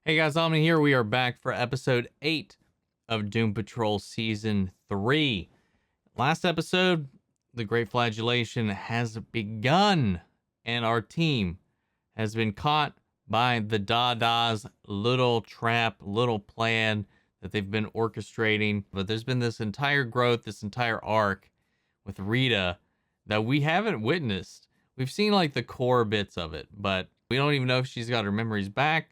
Hey guys, Omni here. We are back for episode 8 of Doom Patrol Season 3. Last episode, the Great Flagellation has begun, and our team has been caught by the Dada's little trap, little plan that they've been orchestrating. But there's been this entire growth, this entire arc with Rita that we haven't witnessed. We've seen like the core bits of it, but we don't even know if she's got her memories back.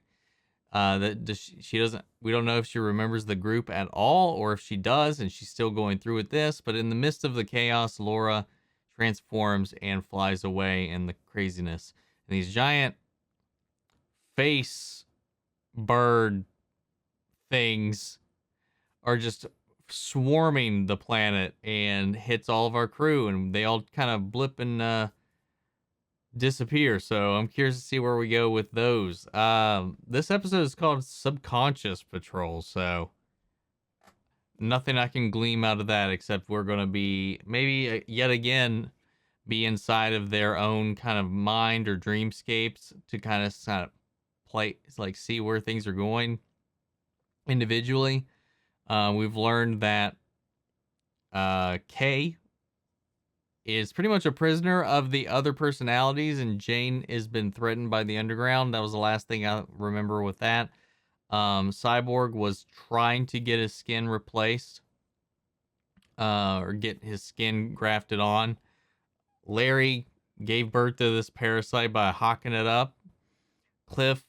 She doesn't. We don't know if she remembers the group at all, or if she does, and she's still going through with this. But in the midst of the chaos, Laura transforms and flies away in the craziness. And these giant face bird things are just swarming the planet and hits all of our crew, and they all kind of blip and disappear. So I'm curious to see where we go with those. This episode is called Subconscious Patrol, so nothing I can glean out of that except we're going to be maybe yet again be inside of their own kind of mind or dreamscapes to kind of play, like see where things are going individually. We've learned that Kay is pretty much a prisoner of the other personalities, and Jane has been threatened by the underground. That was the last thing I remember with that. Cyborg was trying to get his skin replaced, or get his skin grafted on. Larry gave birth to this parasite by hawking it up. Cliff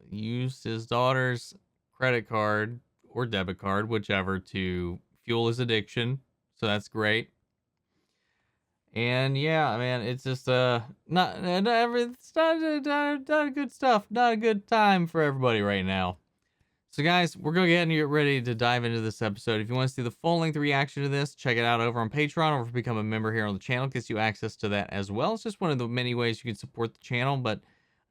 used his daughter's credit card or debit card, whichever, to fuel his addiction. So that's great. And yeah, man, it's just not good stuff. Not a good time for everybody right now. So guys, we're going to get ready to dive into this episode. If you want to see the full-length reaction to this, check it out over on Patreon, or become a member here on the channel. It gives you access to that as well. It's just one of the many ways you can support the channel. But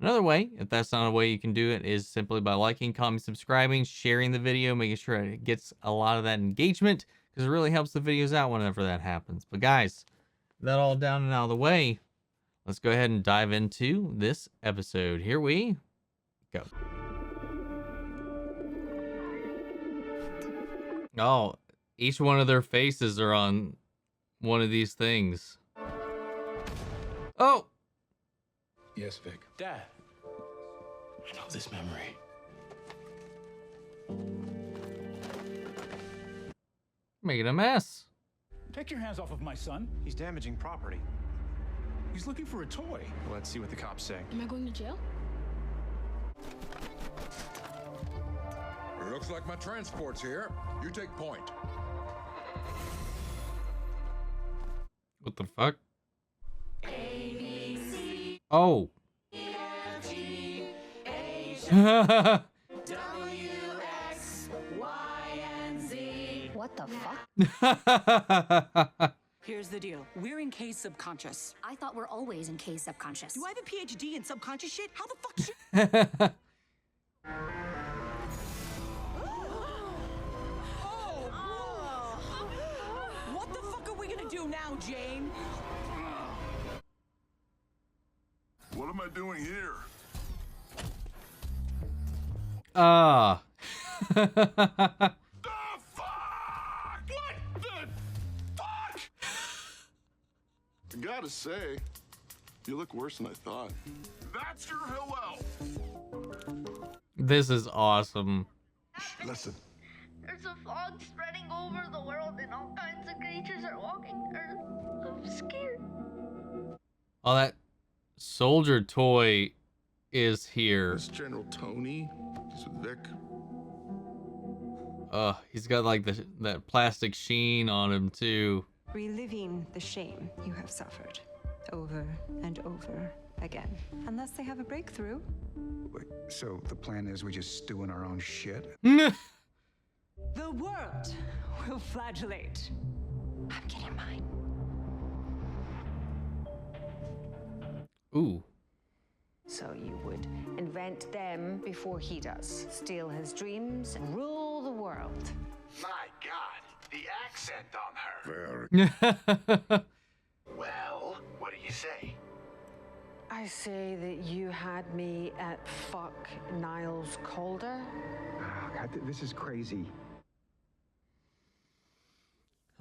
another way, if that's not a way you can do it, is simply by liking, commenting, subscribing, sharing the video, making sure it gets a lot of that engagement, because it really helps the videos out whenever that happens. But guys, that all down and out of the way, let's go ahead and dive into this episode. Here we go. Oh, each one of their faces are on one of these things. Oh! Yes, Vic. Dad, I know this memory. Making a mess. Take your hands off of my son. He's damaging property. He's looking for a toy. Let's see what the cops say. Am I going to jail? It looks like my transport's here. You take point. What the fuck? ABC, Oh. What the fuck? Here's the deal. We're in K's subconscious. I thought we're always in K's subconscious. Do I have a PhD in subconscious shit? How the fuck shit? What the fuck are we gonna do now, Jane? What am I doing here? Ah. The fuck? What the fuck? I gotta say, you look worse than I thought. That's your hello. This is awesome. Listen, There's a fog spreading over the world and all kinds of creatures are walking Earth. I'm scared. Oh, that soldier toy is here. this General Tony, he's with Vic. He's got like that plastic sheen on him too. Reliving the shame you have suffered over and over again. Unless they have a breakthrough. Wait, so the plan is we just stew in our own shit? The world will flagellate. I'm getting mine. Ooh. So you would invent them before he does. Steal his dreams and rule the world. My God, the accent on her. Very. Well, what do you say? I say that you had me at fuck Niles Calder. Oh, God, this is crazy.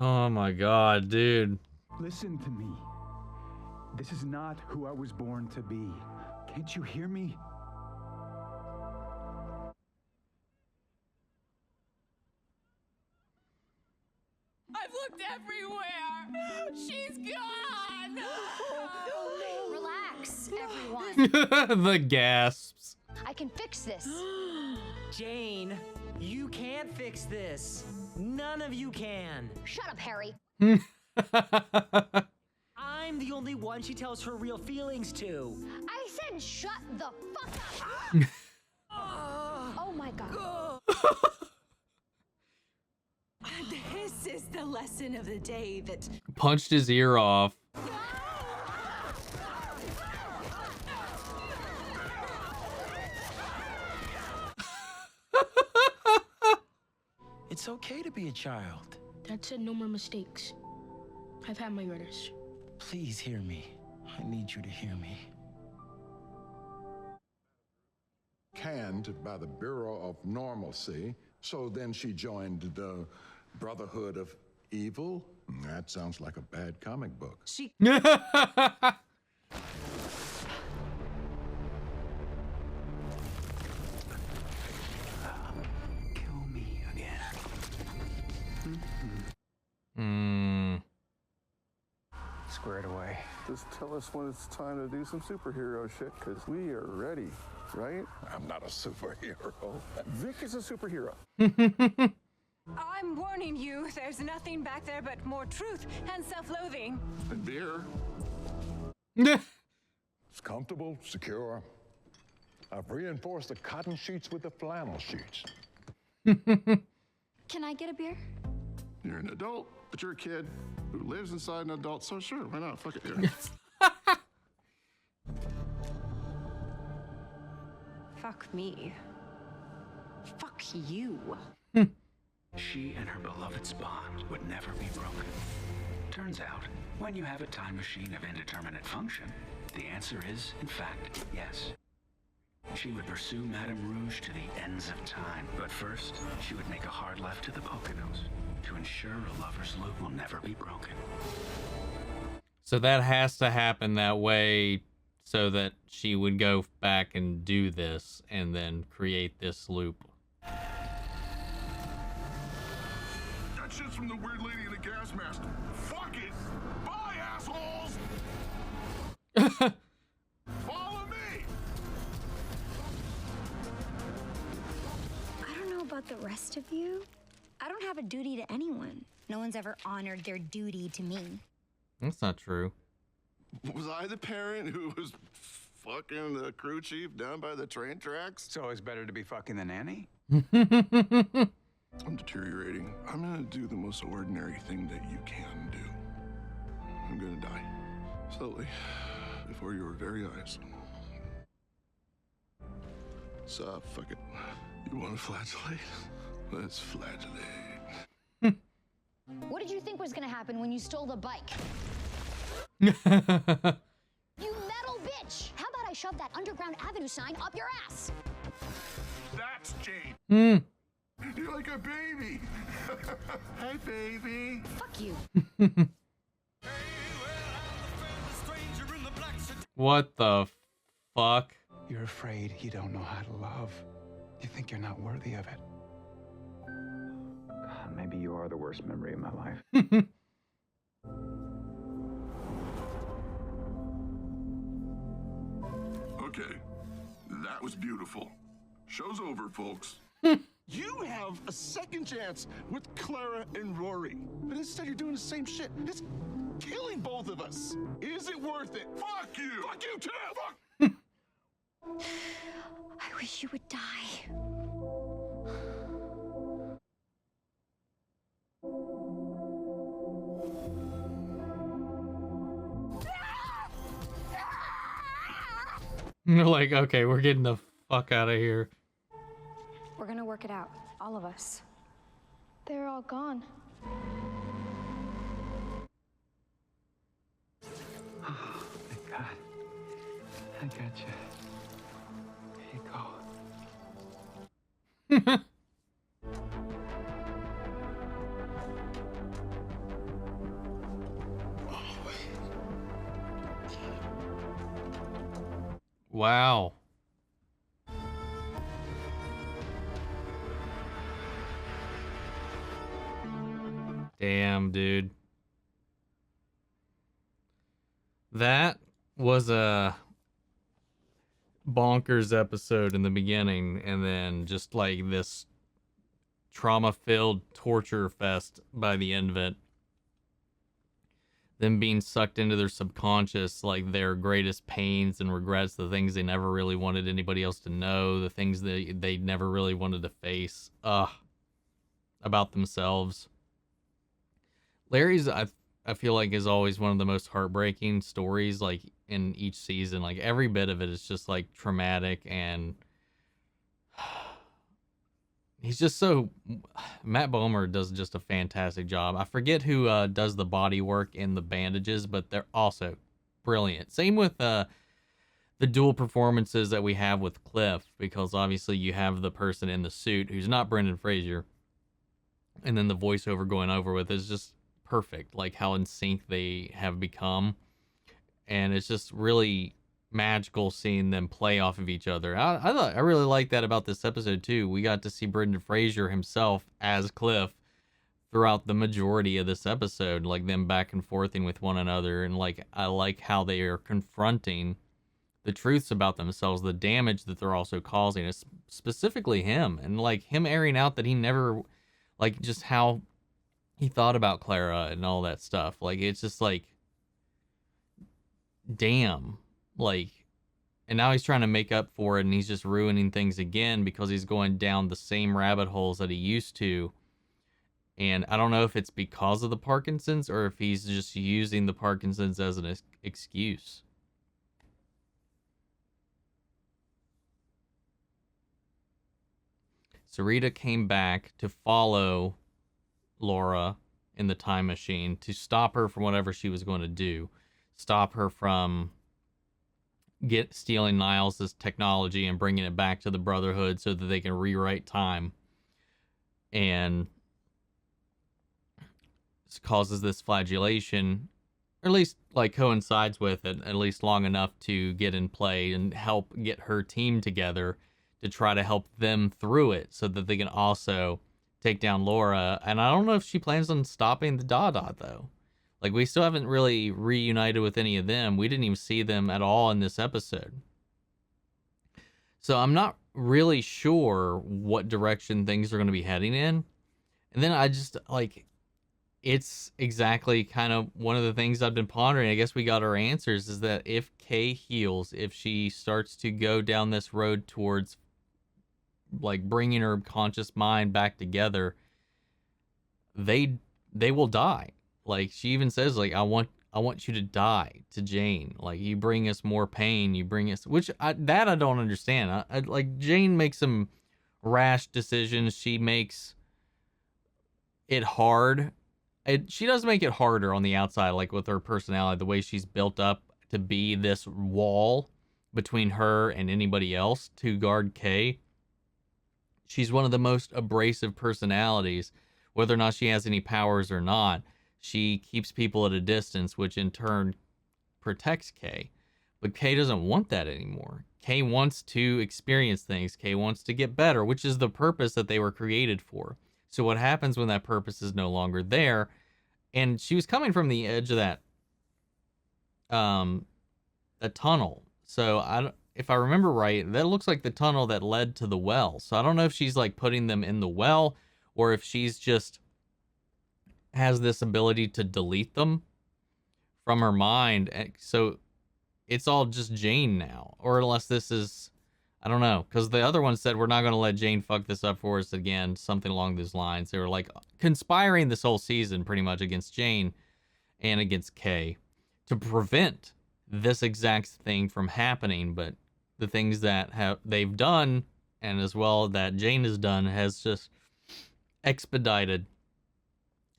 Oh my god, dude. Listen to me. This is not who I was born to be. Can't you hear me? I've looked everywhere. She's gone. Relax, everyone. The gasps. I can fix this. Jane, you can't fix this. None of you can. Shut up, Harry. I'm the only one she tells her real feelings to. I said shut the fuck up. Oh my god. This is the lesson of the day that Punched his ear off. It's okay to be a child. Dad said no more mistakes. I've had my orders. Please hear me. I need you to hear me. Canned by the Bureau of Normalcy, so then she joined the Brotherhood of Evil. That sounds like a bad comic book. she Kill me again. Squared away. Just tell us when it's time to do some superhero shit, because we are ready, right? I'm not a superhero. Vic is a superhero. I'm warning you, there's nothing back there but more truth and self-loathing. And beer. It's comfortable, secure. I've reinforced the cotton sheets with the flannel sheets. Can I get a beer? You're an adult, but you're a kid who lives inside an adult, so sure, why not? Fuck it, here. Fuck me. Fuck you. She and her beloved's bond would never be broken. Turns out, when you have a time machine of indeterminate function, the answer is, in fact, yes. She would pursue Madame Rouge to the ends of time, but first, she would make a hard left to the Poconos to ensure a lover's loop will never be broken. So that has to happen that way so that she would go back and do this and then create this loop. That shit's from the weird lady in the gas mask. Fuck it! Bye, assholes! Follow me! I don't know about the rest of you. I don't have a duty to anyone. No one's ever honored their duty to me. That's not true. Was I the parent who was fucking the crew chief down by the train tracks? So it's better to be fucking the nanny? I'm deteriorating. I'm gonna do the most ordinary thing that you can do. I'm gonna die. Slowly. Before your very eyes. So, fuck it. You wanna flagellate? Let's flagellate. What did you think was gonna happen when you stole the bike? You metal bitch! How about I shove that Underground Avenue sign up your ass? That's Jane. You're like a baby. Hi, baby. Fuck you. What the fuck? You're afraid you don't know how to love. You think you're not worthy of it. God, maybe you are the worst memory of my life. Okay, that was beautiful. Show's over, folks. You have a second chance with Clara and Rory. But instead you're doing the same shit. It's killing both of us. Is it worth it? Fuck you! Fuck you too! Fuck! I wish you would die. They're like, okay, we're getting the fuck out of here. We're gonna work it out, all of us. They're all gone. Thank God. gotcha. There you go. Wow. Damn, dude. That was a bonkers episode in the beginning, and then just like this trauma-filled torture fest by the end of it. Them being sucked into their subconscious, like their greatest pains and regrets, the things they never really wanted anybody else to know, the things they never really wanted to face, about themselves. Larry's, I feel like, is always one of the most heartbreaking stories, like, in each season. Like, every bit of it is just, like, traumatic, and he's just so... Matt Bomer does just a fantastic job. I forget who does the body work and the bandages, but they're also brilliant. Same with the dual performances that we have with Cliff, because obviously you have the person in the suit who's not Brendan Fraser, and then the voiceover going over with is just perfect, like how in sync they have become. And it's just really magical seeing them play off of each other. I really like that about this episode too. We got to see Brendan Fraser himself as Cliff throughout the majority of this episode, like them back and forthing with one another. And like, I like how they are confronting the truths about themselves, the damage that they're also causing. It's specifically him, and like him airing out that he never, like, just how he thought about Clara and all that stuff. Like, it's just like, damn. Like, and now he's trying to make up for it, and he's just ruining things again because he's going down the same rabbit holes that he used to. And I don't know if it's because of the Parkinson's or if he's just using the Parkinson's as an excuse. So Rita came back to follow Laura in the time machine to stop her from whatever she was going to do. Stop her from stealing Niles' technology and bringing it back to the Brotherhood so that they can rewrite time. And this causes this flagellation, or at least like coincides with it, at least long enough to get in play and help get her team together to try to help them through it so that they can also take down Laura. And I don't know if she plans on stopping the Dada, though. Like, we still haven't really reunited with any of them. We didn't even see them at all in this episode. So I'm not really sure what direction things are going to be heading in. And then I just, like, it's exactly kind of one of the things I've been pondering. I guess we got our answers, is that if Kay heals, if she starts to go down this road towards, like, bringing her conscious mind back together, they will die. Like, she even says, like, I want you to die to Jane. Like, you bring us more pain. You bring us, which I don't understand. I like, Jane makes some rash decisions. She makes it hard. She does make it harder on the outside, like with her personality, the way she's built up to be this wall between her and anybody else to guard Kay. She's one of the most abrasive personalities, whether or not she has any powers or not. She keeps people at a distance, which in turn protects Kay. But Kay doesn't want that anymore. Kay wants to experience things. Kay wants to get better, which is the purpose that they were created for. So what happens when that purpose is no longer there? And she was coming from the edge of that tunnel. So if I remember right, that looks like the tunnel that led to the well. So I don't know if she's like putting them in the well, or if she's just has this ability to delete them from her mind. And so it's all just Jane now, or unless this is, I don't know, because the other one said we're not going to let Jane fuck this up for us again, something along those lines. They were like conspiring this whole season pretty much against Jane and against Kay to prevent this exact thing from happening. But the things that they've done, and as well that Jane has done, has just expedited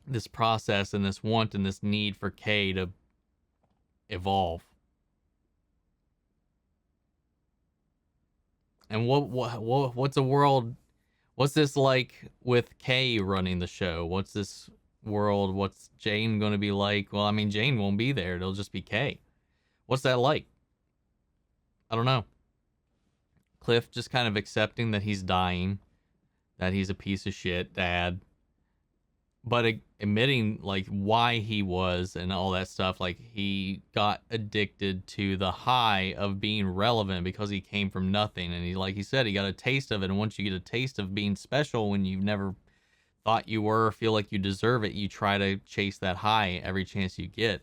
this process and this want and this need for Kay to evolve. And what's a world? What's this like with Kay running the show? What's this world? What's Jane going to be like? Well, I mean, Jane won't be there. It'll just be Kay. What's that like? I don't know. Cliff just kind of accepting that he's dying, that he's a piece of shit dad, but admitting like why he was and all that stuff. Like he got addicted to the high of being relevant because he came from nothing, and he, like he said, he got a taste of it. And once you get a taste of being special when you've never thought you were, or feel like you deserve it, you try to chase that high every chance you get.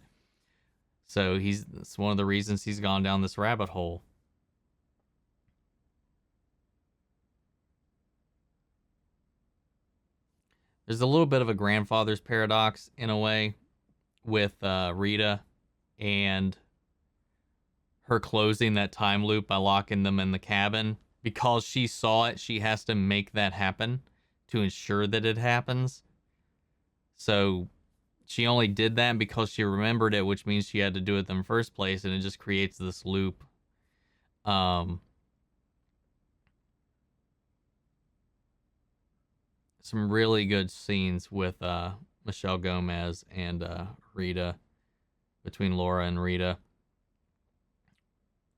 So it's one of the reasons he's gone down this rabbit hole. There's a little bit of a grandfather's paradox in a way with Rita and her closing that time loop by locking them in the cabin. Because she saw it, she has to make that happen to ensure that it happens. So she only did that because she remembered it, which means she had to do it in the first place, and it just creates this loop. Some really good scenes with Michelle Gomez and Rita, between Laura and Rita.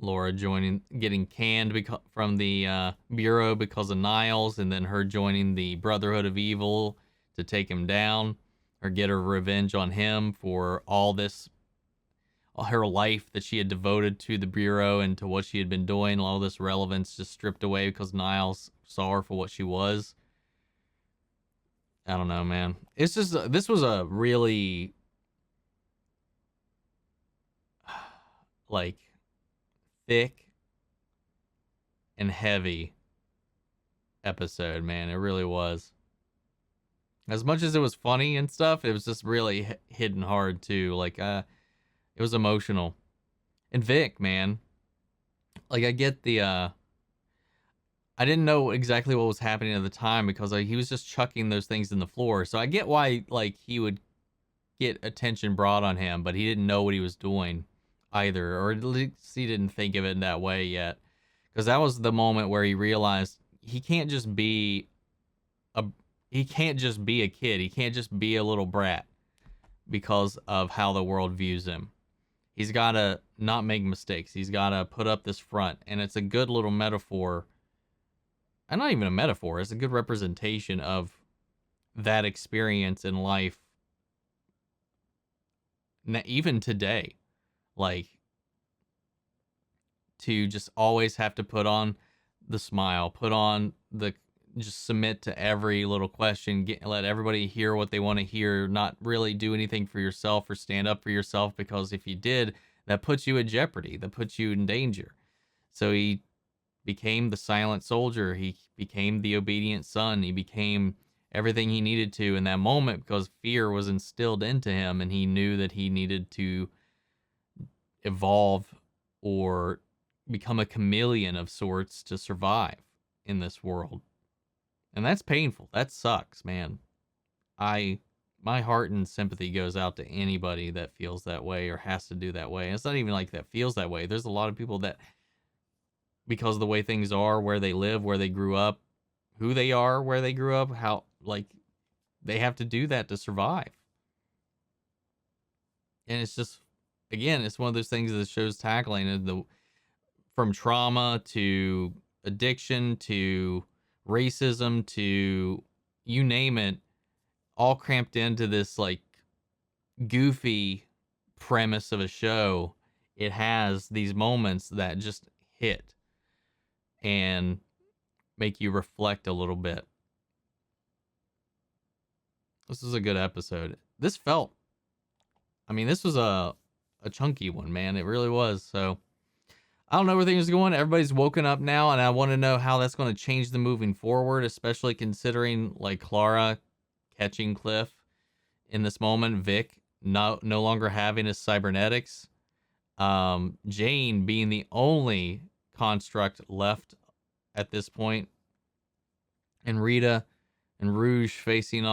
Laura getting canned from the Bureau because of Niles, and then her joining the Brotherhood of Evil to take him down, or get her revenge on him for all her life that she had devoted to the Bureau and to what she had been doing. All this relevance just stripped away because Niles saw her for what she was. I don't know, man. It's just, this was a really, like, thick and heavy episode, man. It really was. As much as it was funny and stuff, it was just really hitting hard too. Like, it was emotional. And Vic, man, like, I get the, I didn't know exactly what was happening at the time because he was just chucking those things in the floor. So I get why, like, he would get attention brought on him, but he didn't know what he was doing either, or at least he didn't think of it in that way yet. Because that was the moment where he realized he can't just be a kid. He can't just be a little brat because of how the world views him. He's got to not make mistakes. He's got to put up this front. And it's a good little metaphor. And not even a metaphor. It's a good representation of that experience in life. Even today. Like, to just always have to put on the smile. Just submit to every little question. Let everybody hear what they want to hear. Not really do anything for yourself or stand up for yourself. Because if you did, that puts you in jeopardy. That puts you in danger. So he became the silent soldier. He became the obedient son. He became everything he needed to in that moment because fear was instilled into him, and he knew that he needed to evolve or become a chameleon of sorts to survive in this world. And that's painful. That sucks, man. My heart and sympathy goes out to anybody that feels that way or has to do that way. And it's not even like that feels that way. There's a lot of people that, because of the way things are, where they live, where they grew up, who they are, where they grew up, how, like, they have to do that to survive. And it's just, again, it's one of those things that the show's tackling, from trauma to addiction to racism to you name it, all cramped into this, like, goofy premise of a show. It has these moments that just hit and make you reflect a little bit. This is a good episode. This was a chunky one, man. It really was. So I don't know where things are going. Everybody's woken up now, and I want to know how that's going to change them moving forward, especially considering, like, Clara catching Cliff in this moment, Vic no longer having his cybernetics, Jane being the only construct left at this point, and Rita and Rouge facing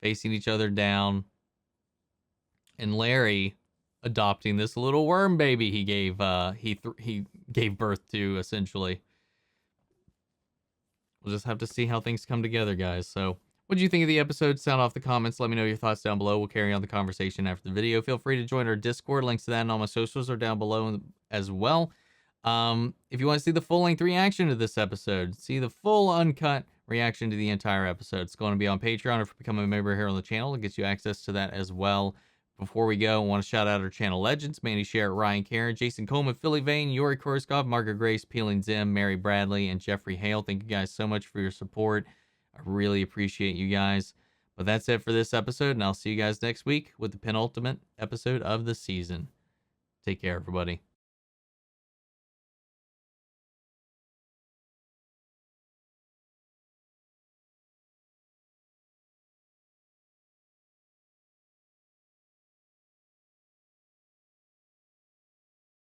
each other down, and Larry adopting this little worm baby he gave birth to, essentially. we'll just have to see how things come together, guys. So, what do you think of the episode? Sound off the comments. Let me know your thoughts down below. We'll carry on the conversation after the video. Feel free to join our Discord. Links to that and all my socials are down below as well. If you want to see the full-length reaction to this episode, see the full uncut reaction to the entire episode, it's going to be on Patreon, or if you become a member here on the channel, it gets you access to that as well. Before we go, I want to shout out our channel legends: Mandy Sherritt, Ryan Karen, Jason Coleman, Philly Vane, Yori Korskov, Margaret Grace, Peeling Zim, Mary Bradley, and Jeffrey Hale. Thank you guys so much for your support. I really appreciate you guys. But that's it for this episode, and I'll see you guys next week with the penultimate episode of the season. Take care, everybody.